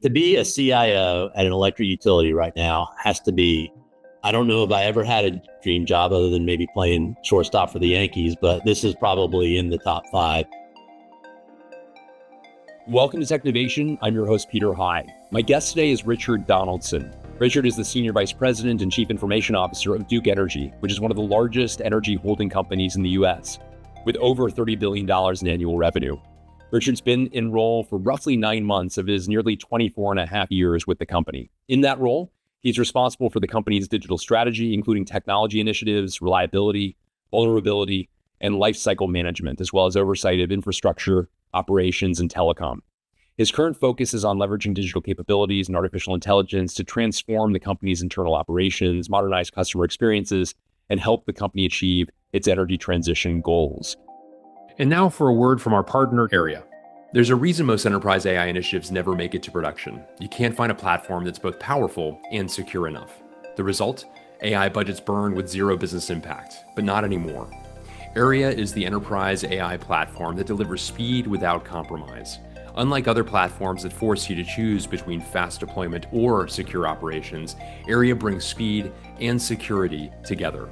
To be a CIO at an electric utility right now has to be, I don't know if I ever had a dream job other than maybe playing shortstop for the Yankees, but this is probably in the top 5. Welcome to Technovation. I'm your host, Peter High. My guest today is Richard Donaldson. Richard is the Senior Vice President and Chief Information Officer of Duke Energy, which is one of the largest energy holding companies in the U.S., with over $30 billion in annual revenue. Richard's been in role for roughly 9 months of his nearly 24 and a half years with the company. In that role, he's responsible for the company's digital strategy, including technology initiatives, reliability, vulnerability, and lifecycle management, as well as oversight of infrastructure, operations, and telecom. His current focus is on leveraging digital capabilities and artificial intelligence to transform the company's internal operations, modernize customer experiences, and help the company achieve its energy transition goals. And now for a word from our partner, Airia. There's a reason most enterprise AI initiatives never make it to production. You can't find a platform that's both powerful and secure enough. The result? AI budgets burn with zero business impact, but not anymore. Airia is the enterprise AI platform that delivers speed without compromise. Unlike other platforms that force you to choose between fast deployment or secure operations, Airia brings speed and security together.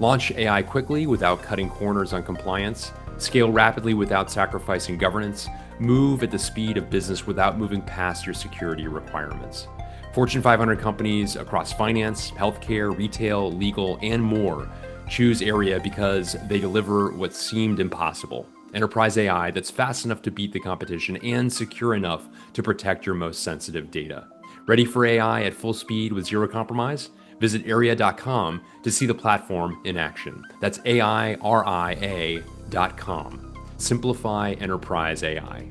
Launch AI quickly without cutting corners on compliance, scale rapidly without sacrificing governance, move at the speed of business without moving past your security requirements. Fortune 500 companies across finance, healthcare, retail, legal, and more choose Airia because they deliver what seemed impossible. Enterprise AI that's fast enough to beat the competition and secure enough to protect your most sensitive data. Ready for AI at full speed with zero compromise? Visit Airia.com to see the platform in action. That's AIRIA.com. Simplify enterprise AI.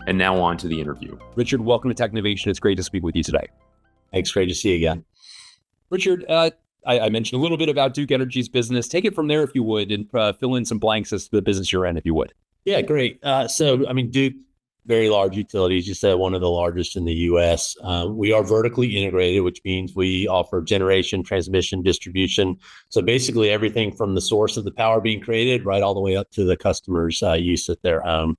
And now on to the interview. Richard, welcome to Technovation. It's great to speak with you today. Thanks, great to see you again. Richard, I mentioned a little bit about Duke Energy's business. Take it from there if you would, and fill in some blanks as to the business you're in if you would. Yeah, great. Duke, very large utilities, you said one of the largest in the U.S. We are vertically integrated, which means we offer generation, transmission, distribution. So basically everything from the source of the power being created right all the way up to the customer's use at their home.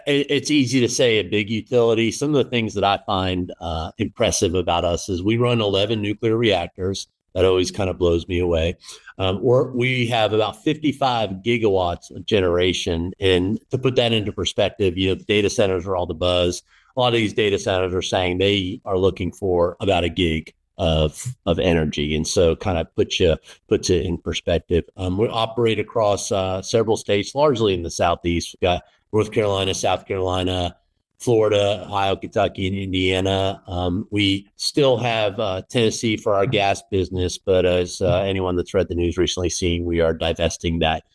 It's easy to say a big utility. Some of the things that I find impressive about us is we run 11 nuclear reactors. That always kind of blows me away. We have about 55 gigawatts of generation. And to put that into perspective, data centers are all the buzz. A lot of these data centers are saying they are looking for about a gig of energy. And so kind of puts it in perspective. We operate across several states, largely in the Southeast. We've got North Carolina, South Carolina, Florida, Ohio, Kentucky, and Indiana. We still have Tennessee for our gas business, but as anyone that's read the news recently seen, we are divesting that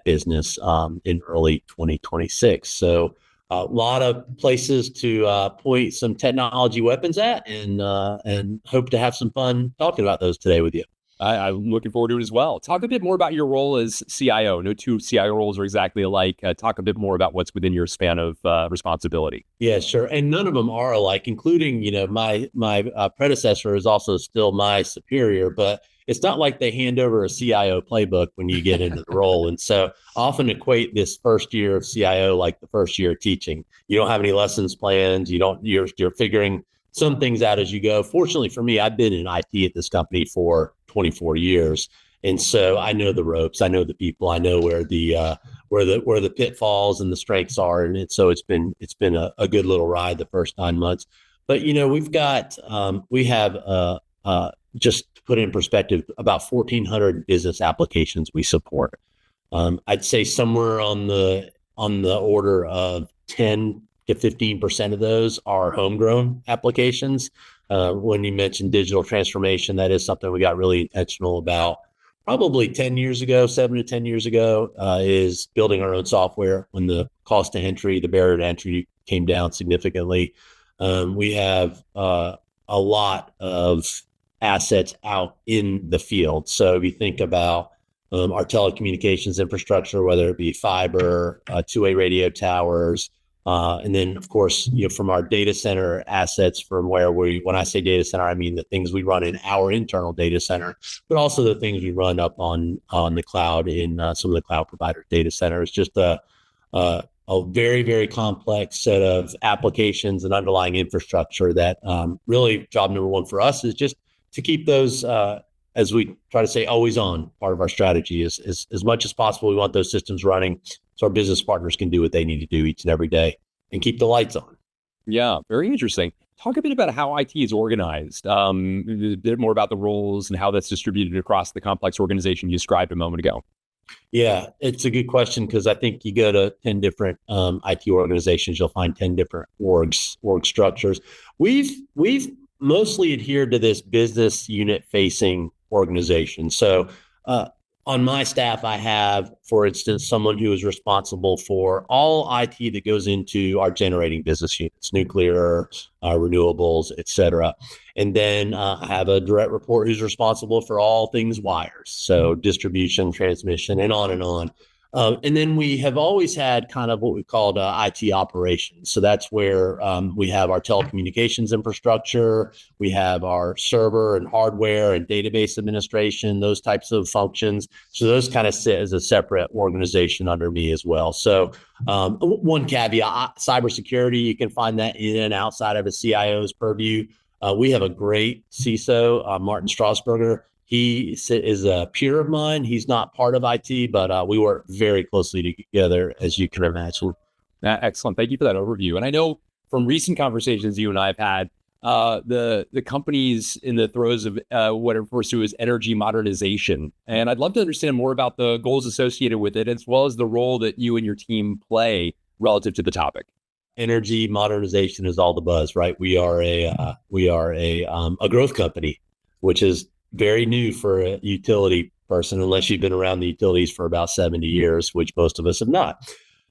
business in early 2026. So a lot of places to point some technology weapons at, and hope to have some fun talking about those today with you. I'm looking forward to it as well. Talk a bit more about your role as CIO. No two CIO roles are exactly alike. Talk a bit more about what's within your span of responsibility. Yeah, sure. And none of them are alike, including, my predecessor is also still my superior, but it's not like they hand over a CIO playbook when you get into the role. And so I often equate this first year of CIO like the first year of teaching. You don't have any lessons planned. You're figuring some things out as you go. Fortunately for me, I've been in IT at this company for 24 years. And so I know the ropes, I know the people, I know where the pitfalls and the strengths are. And so it's been a good little ride the first 9 months. But, we have just to put it in perspective, about 1,400 business applications we support. I'd say somewhere on the order of 10 to 15% of those are homegrown applications. When you mentioned digital transformation, that is something we got really intentional about probably 7 to 10 years ago, is building our own software when the cost to entry, the barrier to entry came down significantly. We have a lot of assets out in the field. So if you think about our telecommunications infrastructure, whether it be fiber, two-way radio towers, and then, of course, from our data center assets, from where when I say data center, I mean the things we run in our internal data center, but also the things we run up on the cloud in some of the cloud provider data centers. Just a very, very complex set of applications and underlying infrastructure that really job number one for us is just to keep those, as we try to say, always on. Part of our strategy is as much as possible. We want those systems running so our business partners can do what they need to do each and every day and keep the lights on. Yeah, very interesting. Talk a bit about how IT is organized, a bit more about the roles and how that's distributed across the complex organization you described a moment ago. Yeah, it's a good question because I think you go to 10 different IT organizations, you'll find 10 different org structures. We've mostly adhered to this business unit facing organization. So uh, on my staff, I have, for instance, someone who is responsible for all IT that goes into our generating business units, nuclear, renewables, et cetera. And then I have a direct report who's responsible for all things wires, so distribution, transmission, and on and on. And then we have always had kind of what we called IT operations. So that's where we have our telecommunications infrastructure, we have our server and hardware and database administration, those types of functions. So those kind of sit as a separate organization under me as well. So one caveat, cybersecurity, you can find that in and outside of a CIO's purview. We have a great CISO, Martin Strasburger. He is a peer of mine. He's not part of IT, but we work very closely together, as you can imagine. Excellent. Thank you for that overview. And I know from recent conversations you and I have had, the company's in the throes of what it refers to as energy modernization. And I'd love to understand more about the goals associated with it, as well as the role that you and your team play relative to the topic. Energy modernization is all the buzz, right? We are a growth company, which is very new for a utility person, unless you've been around the utilities for about 70 years, which most of us have not.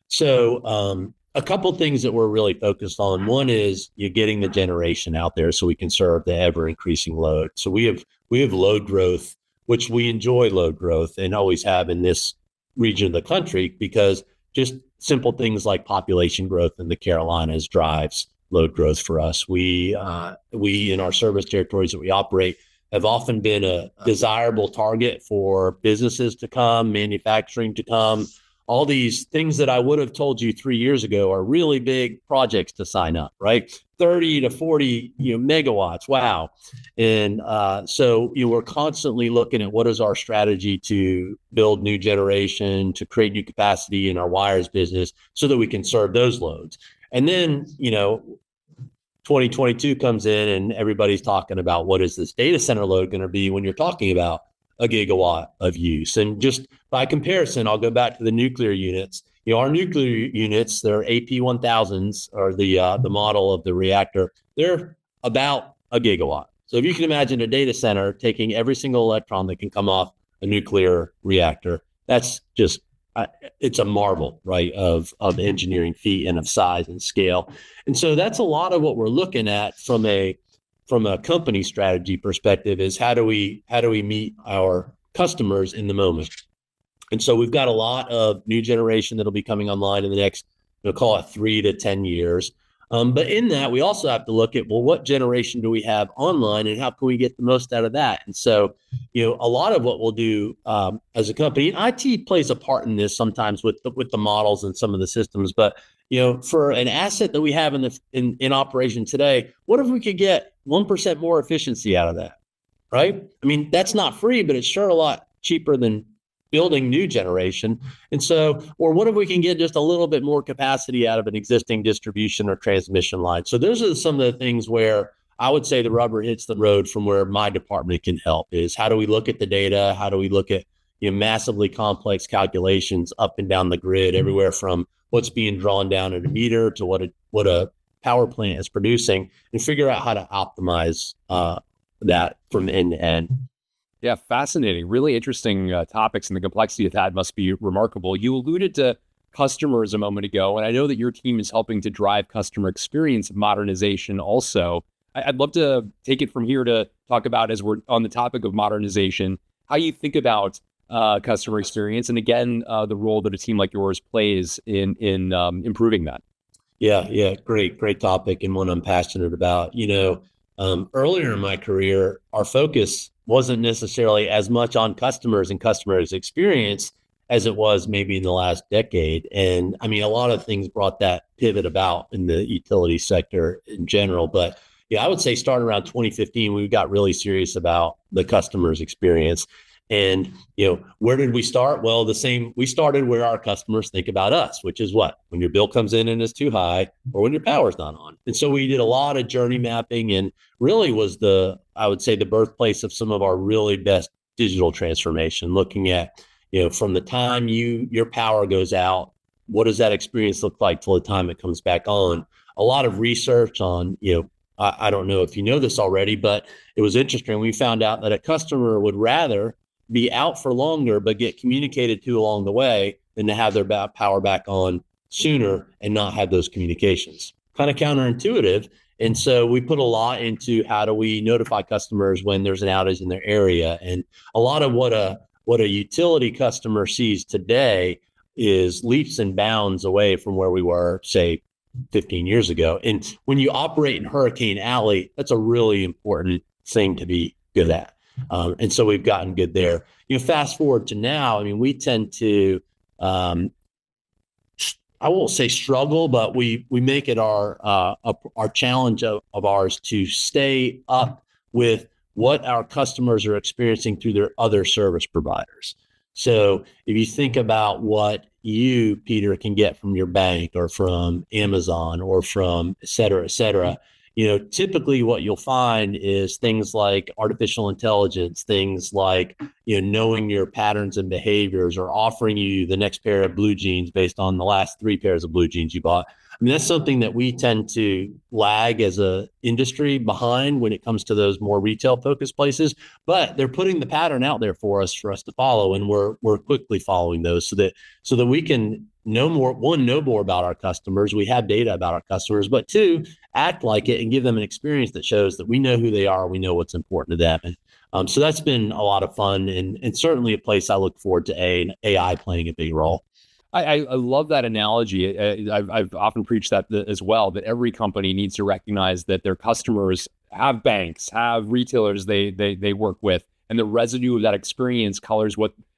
So a couple of things that we're really focused on. One is you're getting the generation out there so we can serve the ever increasing load. So we have load growth, which we enjoy load growth and always have in this region of the country because just simple things like population growth in the Carolinas drives load growth for us. We in our service territories that we operate have often been a desirable target for businesses to come, manufacturing to come. All these things that I would have told you 3 years ago are really big projects to sign up, right? 30 to 40 megawatts. Wow. And so we're constantly looking at what is our strategy to build new generation, to create new capacity in our wires business so that we can serve those loads. And then, 2022 comes in and everybody's talking about what is this data center load going to be when you're talking about a gigawatt of use. And just by comparison, I'll go back to the nuclear units. Our nuclear units, they're AP1000s, or the model of the reactor. They're about a gigawatt. So if you can imagine a data center taking every single electron that can come off a nuclear reactor, that's just it's a marvel, right, of engineering feat and of size and scale. And so that's a lot of what we're looking at from a company strategy perspective is how do we meet our customers in the moment. And so we've got a lot of new generation that'll be coming online in the next, call it 3 to 10 years. But in that, we also have to look at, well, what generation do we have online and how can we get the most out of that? And so, a lot of what we'll do as a company, and IT plays a part in this sometimes with the models and some of the systems. But, for an asset that we have in operation today, what if we could get 1% more efficiency out of that, right? I mean, that's not free, but it's sure a lot cheaper than building new generation. And so, or what if we can get just a little bit more capacity out of an existing distribution or transmission line? So those are some of the things where I would say the rubber hits the road from where my department can help is how do we look at the data? How do we look at massively complex calculations up and down the grid, everywhere from what's being drawn down at a meter to what a power plant is producing, and figure out how to optimize that from end to end. Yeah, fascinating. Really interesting topics, and the complexity of that must be remarkable. You alluded to customers a moment ago, and I know that your team is helping to drive customer experience modernization also. I'd love to take it from here to talk about, as we're on the topic of modernization, how you think about customer experience, and again, the role that a team like yours plays in improving that. Yeah, great topic, and one I'm passionate about. Earlier in my career, our focus wasn't necessarily as much on customers and customers' experience as it was maybe in the last decade. And I mean, a lot of things brought that pivot about in the utility sector in general. But yeah, I would say starting around 2015, we got really serious about the customer's experience. And where did we start? Well, the same. We started where our customers think about us, which is what? When your bill comes in and it's too high, or when your power's not on. And so we did a lot of journey mapping, and really was I would say, the birthplace of some of our really best digital transformation. Looking at from the time your power goes out, what does that experience look like till the time it comes back on? A lot of research on I don't know if you know this already, but it was interesting. We found out that a customer would rather be out for longer, but get communicated to along the way than to have their power back on sooner and not have those communications. Kind of counterintuitive. And so we put a lot into how do we notify customers when there's an outage in their area. And a lot of what a utility customer sees today is leaps and bounds away from where we were, say, 15 years ago. And when you operate in Hurricane Alley, that's a really important thing to be good at. And so we've gotten good there. Fast forward to now, I mean, we tend to, I won't say struggle, but we make it our challenge of ours to stay up with what our customers are experiencing through their other service providers. So if you think about what you, Peter, can get from your bank or from Amazon or from et cetera, typically what you'll find is things like artificial intelligence, things like, knowing your patterns and behaviors, or offering you the next pair of blue jeans based on the last 3 pairs of blue jeans you bought. I mean, that's something that we tend to lag as a industry behind when it comes to those more retail focused places, but they're putting the pattern out there for us to follow. And we're quickly following those so that we can know more about our customers. We have data about our customers, but 2, act like it and give them an experience that shows that we know who they are. We know what's important to them. And so that's been a lot of fun, and certainly a place I look forward to AI playing a big role. I love that analogy. I've often preached that as well, that every company needs to recognize that their customers have banks, have retailers they work with, and the residue of that experience colors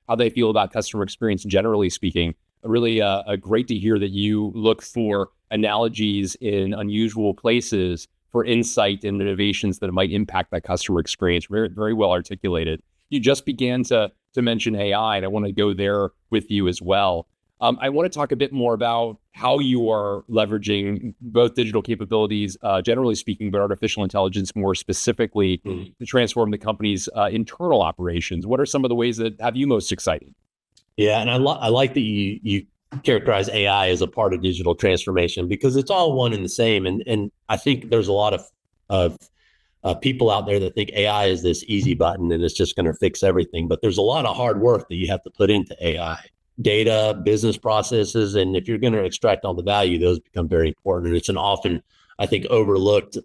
how they feel about customer experience, generally speaking. Really great to hear that you look for analogies in unusual places for insight and innovations that might impact that customer experience. Very, very well articulated. You just began to mention AI, and I want to go there with you as well. I want to talk a bit more about how you are leveraging both digital capabilities, generally speaking, but artificial intelligence more specifically to transform the company's internal operations. What are some of the ways that have you most excited? Yeah, and I like that you characterize AI as a part of digital transformation, because it's all one and the same. And I think there's a lot of people out there that think AI is this easy button and it's just going to fix everything. But there's a lot of hard work that you have to put into AI. Data, business processes, and if you're going to extract all the value, those become very important. And it's an often, I think, overlooked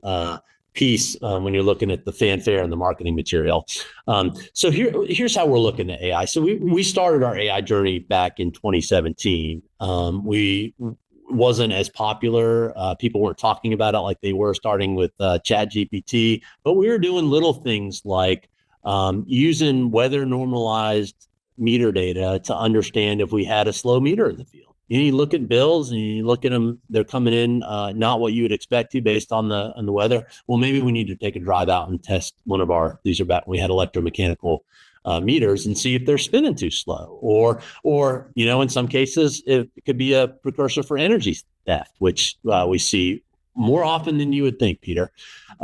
piece when you're looking at the fanfare and the marketing material. So here's how we're looking at AI. So we started our AI journey back in 2017. We wasn't as popular. People weren't talking about it like they were starting with Chat GPT, but we were doing little things like using weather normalized meter data to understand if we had a slow meter in the field. You look at bills and you look at them, they're coming in not what you would expect to based on the weather. Well, maybe we need to take a drive out and test one of we had electromechanical meters and see if they're spinning too slow, or in some cases it could be a precursor for energy theft, which we see more often than you would think, Peter.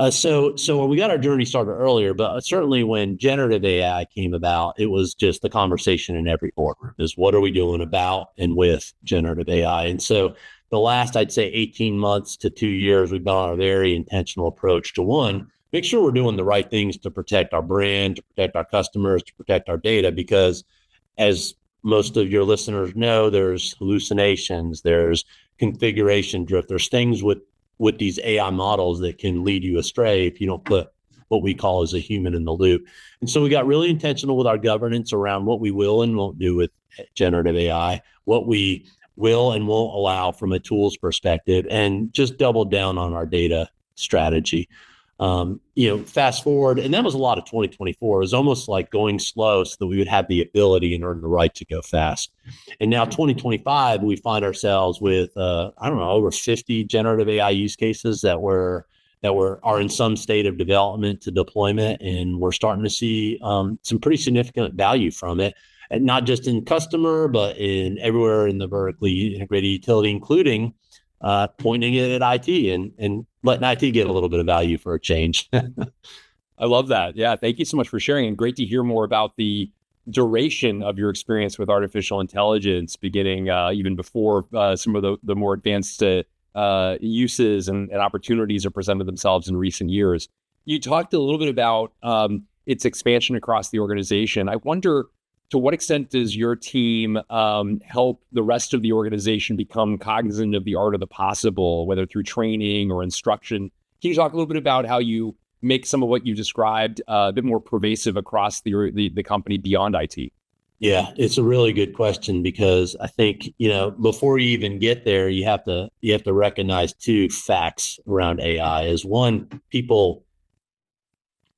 So we got our journey started earlier, but certainly when generative AI came about, it was just the conversation in every boardroom is what are we doing about and with generative AI? And so the last, I'd say 18 months to 2 years, we've been on a very intentional approach to, one, make sure we're doing the right things to protect our brand, to protect our customers, to protect our data, because as most of your listeners know, there's hallucinations, there's configuration drift, there's things with these AI models that can lead you astray if you don't put what we call as a human in the loop. And so we got really intentional with our governance around what we will and won't do with generative AI, what we will and won't allow from a tools perspective, and just doubled down on our data strategy. Fast forward, and that was a lot of 2024. It was almost like going slow so that we would have the ability and earn the right to go fast. And now 2025, we find ourselves with I don't know, over 50 generative AI use cases are in some state of development to deployment, and we're starting to see some pretty significant value from it, and not just in customer, but in everywhere in the vertically integrated utility, including pointing it at IT and letting IT get a little bit of value for a change. I love that. Yeah, thank you so much for sharing, and great to hear more about the duration of your experience with artificial intelligence, beginning even before some of the more advanced uses and opportunities have presented themselves in recent years. You talked a little bit about its expansion across the organization. I wonder, to what extent does your team help the rest of the organization become cognizant of the art of the possible, whether through training or instruction? Can you talk a little bit about how you make some of what you described a bit more pervasive across the company beyond IT? Yeah, it's a really good question, because I think, before you even get there, you have to recognize two facts around AI. Is one, people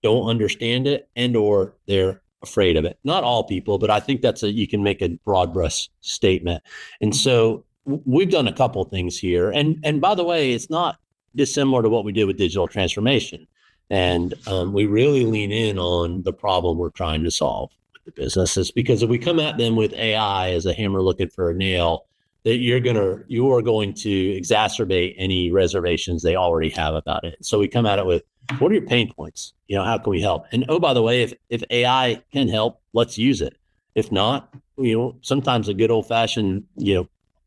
don't understand it, and or they're afraid of it. Not all people, but I think you can make a broad brush statement. And so we've done a couple of things here. And by the way, it's not dissimilar to what we did with digital transformation. And we really lean in on the problem we're trying to solve with the businesses, because if we come at them with AI as a hammer looking for a nail, that you are going to exacerbate any reservations they already have about it. So we come at it with, what are your pain points? How can we help? And oh, by the way, if AI can help, let's use it. If not, sometimes a good old fashioned,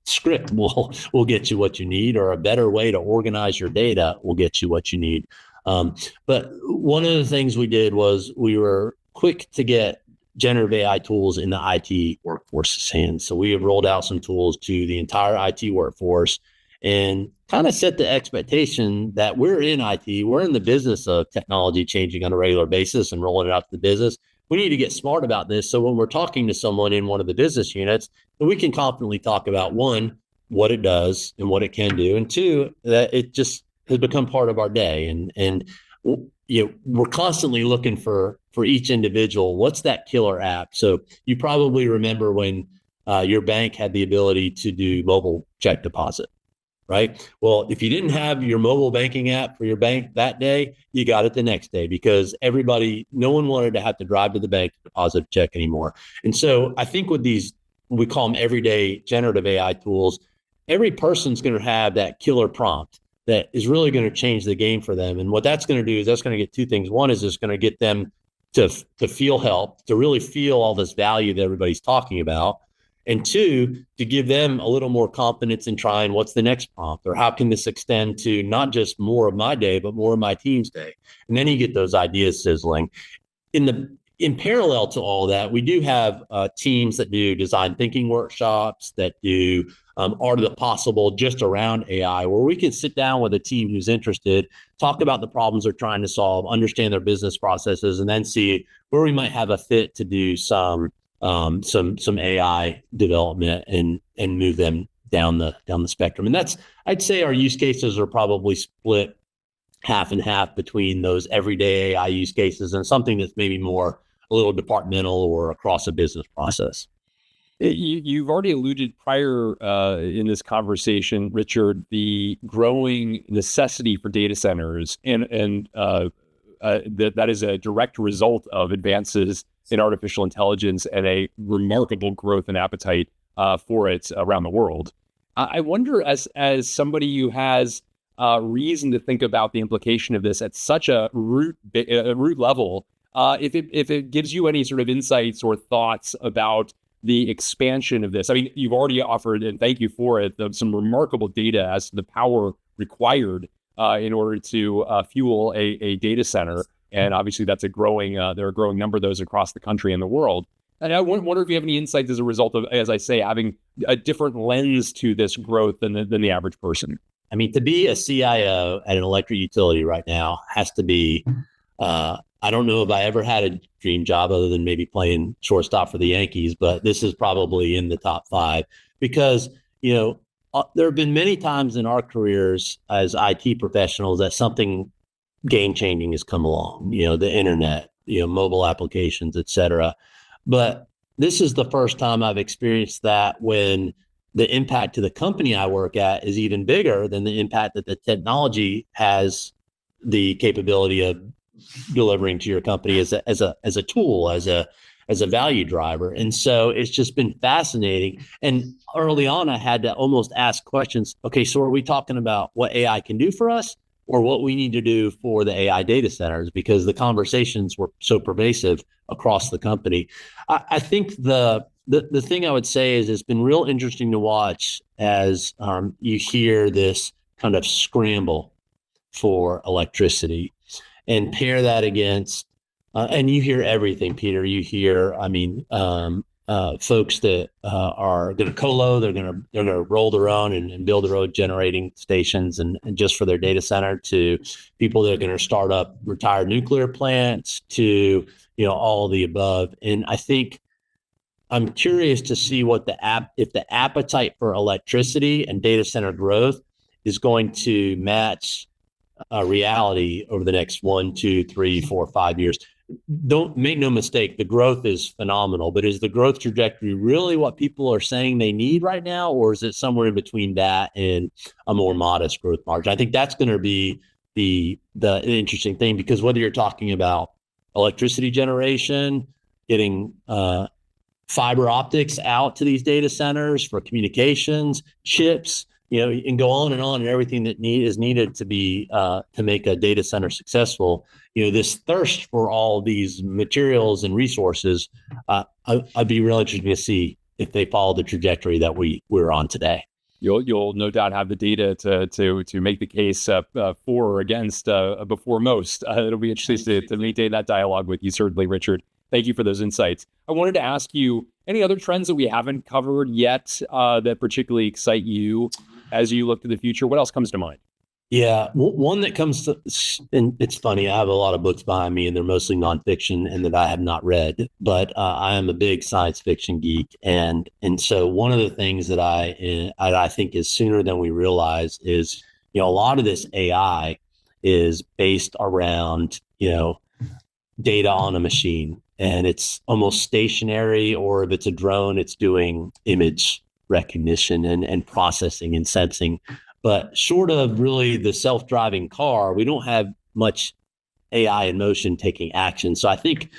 script will get you what you need, or a better way to organize your data will get you what you need. But one of the things we did was we were quick to get generative AI tools in the IT workforce's hands. So we have rolled out some tools to the entire IT workforce and kind of set the expectation that we're in IT, we're in the business of technology changing on a regular basis and rolling it out to the business. We need to get smart about this. So when we're talking to someone in one of the business units, we can confidently talk about, one, what it does and what it can do, and two, that it just has become part of our day. And we're constantly looking for each individual, what's that killer app? So you probably remember when your bank had the ability to do mobile check deposit, right? Well, if you didn't have your mobile banking app for your bank that day, you got it the next day, because no one wanted to have to drive to the bank to deposit a check anymore. And so I think with these, we call them everyday generative AI tools, every person's going to have that killer prompt that is really going to change the game for them. And what that's going to do is that's going to get two things. One is it's going to get them to feel help, to really feel all this value that everybody's talking about. And two, to give them a little more confidence in trying what's the next prompt, or how can this extend to not just more of my day, but more of my team's day. And then you get those ideas sizzling. In parallel to all that, we do have teams that do design thinking workshops, that do art of the possible just around AI, where we can sit down with a team who's interested, talk about the problems they're trying to solve, understand their business processes, and then see where we might have a fit to do some AI development and move them down the spectrum. And I'd say our use cases are probably split half and half between those everyday AI use cases and something that's maybe more a little departmental or across a business process. You've already alluded prior in this conversation, Richard, the growing necessity for data centers, and that is a direct result of advances in artificial intelligence and a remarkable growth and appetite for it around the world. I wonder, as somebody who has reason to think about the implication of this at such a root level, if it gives you any sort of insights or thoughts about the expansion of this. I mean, you've already offered, and thank you for it, some remarkable data as to the power required in order to fuel a data center. And obviously that's there are a growing number of those across the country and the world. And I wonder if you have any insights as a result of, as I say, having a different lens to this growth than the average person. I mean, to be a CIO at an electric utility right now has to be, I don't know if I ever had a dream job other than maybe playing shortstop for the Yankees, but this is probably in the top 5, because, there have been many times in our careers as IT professionals that something game changing has come along, the internet, mobile applications, et cetera. But this is the first time I've experienced that when the impact to the company I work at is even bigger than the impact that the technology has the capability of delivering to your company as a tool, as a value driver. And so it's just been fascinating. And early on, I had to almost ask questions. Okay, so are we talking about what AI can do for us, or what we need to do for the AI data centers? Because the conversations were so pervasive across the company. I think the thing I would say is it's been real interesting to watch as you hear this kind of scramble for electricity and pair that against, and you hear everything, Peter. You hear, folks that are going to colo, they're going to roll their own and build their own generating stations and just for their data center, to people that are going to start up retired nuclear plants, to all of the above. And I think I'm curious to see if the appetite for electricity and data center growth is going to match reality over the next 1, 2, 3, 4, 5 years. Don't make no mistake, the growth is phenomenal, but is the growth trajectory really what people are saying they need right now, or is it somewhere in between that and a more modest growth margin? I think that's going to be the interesting thing, because whether you're talking about electricity generation, getting fiber optics out to these data centers for communications, chips, you can go on, and everything that is needed to be to make a data center successful. This thirst for all these materials and resources, I'd be really interested to see if they follow the trajectory that we're on today. You'll no doubt have the data to make the case for or against before most. It'll be interesting to maintain that dialogue with you, certainly, Richard. Thank you for those insights. I wanted to ask you, any other trends that we haven't covered yet that particularly excite you as you look to the future? What else comes to mind? Yeah, one that comes to, and it's funny, I have a lot of books behind me and they're mostly nonfiction and that I have not read, but I am a big science fiction geek. And so one of the things that I think is sooner than we realize is, a lot of this AI is based around, data on a machine, and it's almost stationary, or if it's a drone, it's doing image recognition and processing and sensing. But short of really the self-driving car, we don't have much AI in motion taking action. So I think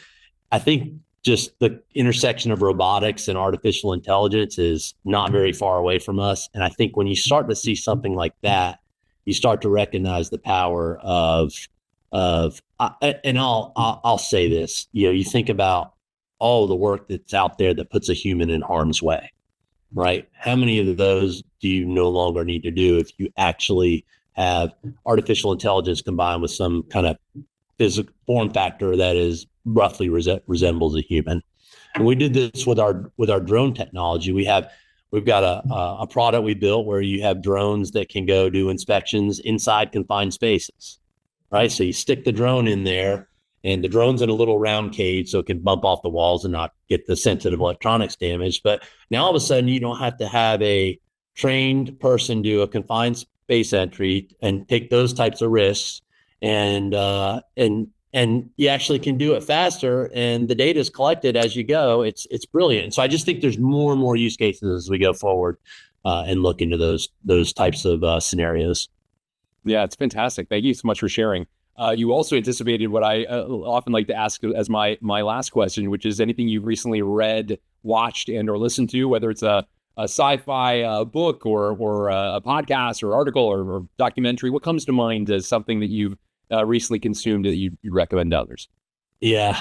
just the intersection of robotics and artificial intelligence is not very far away from us. And I think when you start to see something like that, you start to recognize the power and I'll say this, you think about all the work that's out there that puts a human in harm's way, right? How many of those do you no longer need to do if you actually have artificial intelligence combined with some kind of physical form factor that is roughly resembles a human? And we did this with our drone technology. We've got a product we built where you have drones that can go do inspections inside confined spaces, right? So you stick the drone in there, and the drone's in a little round cage so it can bump off the walls and not get the sensitive electronics damaged. But now all of a sudden, you don't have to have a trained person do a confined space entry and take those types of risks, and you actually can do it faster, and the data is collected as you go. It's brilliant. And so I just think there's more and more use cases as we go forward and look into those types of scenarios. Yeah, it's fantastic. Thank you so much for sharing. You also anticipated what I often like to ask as my last question, which is anything you've recently read, watched, and or listened to, whether it's a sci-fi book or a podcast or article or documentary. What comes to mind as something that you've recently consumed that you recommend to others? Yeah.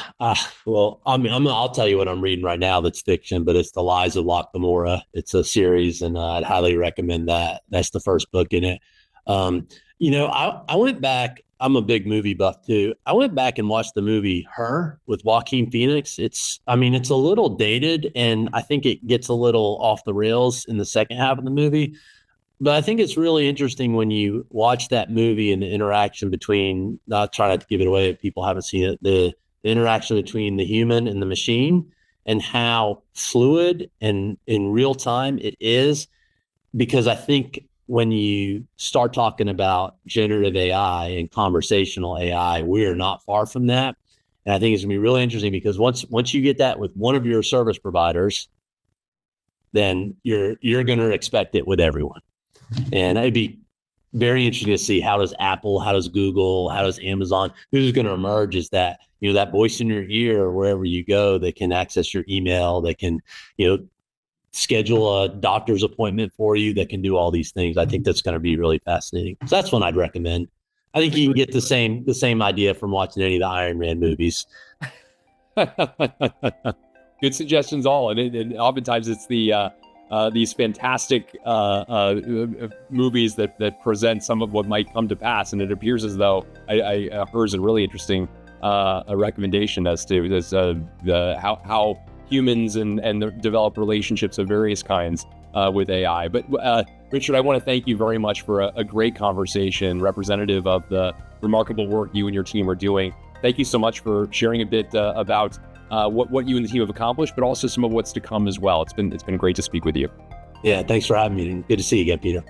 Well, I mean, I'll tell you what I'm reading right now that's fiction, but it's The Lies of Locke Lamora. It's a series, and I'd highly recommend that. That's the first book in it. Um, I went back. I'm a big movie buff too. I went back and watched the movie Her with Joaquin Phoenix. It's a little dated, and I think it gets a little off the rails in the second half of the movie. But I think it's really interesting when you watch that movie and the interaction between, not trying to give it away if people haven't seen it, the interaction between the human and the machine, and how fluid and in real time it is. Because I think when you start talking about generative AI and conversational AI, we are not far from that. And I think it's gonna be really interesting because once you get that with one of your service providers, then you're gonna expect it with everyone. And it'd be very interesting to see how does Apple, how does Google, how does Amazon, who's going to emerge is that, that voice in your ear wherever you go, they can access your email, they can, schedule a doctor's appointment for you, that can do all these things. I think that's going to be really fascinating. So that's one I'd recommend. I think you can get the same idea from watching any of the Iron Man movies. Good suggestions all. And oftentimes it's these fantastic movies that present some of what might come to pass. And it appears as though I heard a really interesting a recommendation as to this, how humans and develop relationships of various kinds with AI. But Richard, I want to thank you very much for a great conversation, representative of the remarkable work you and your team are doing. Thank you so much for sharing a bit about what you and the team have accomplished, but also some of what's to come as well. It's been great to speak with you. Yeah, thanks for having me. Good to see you again, Peter.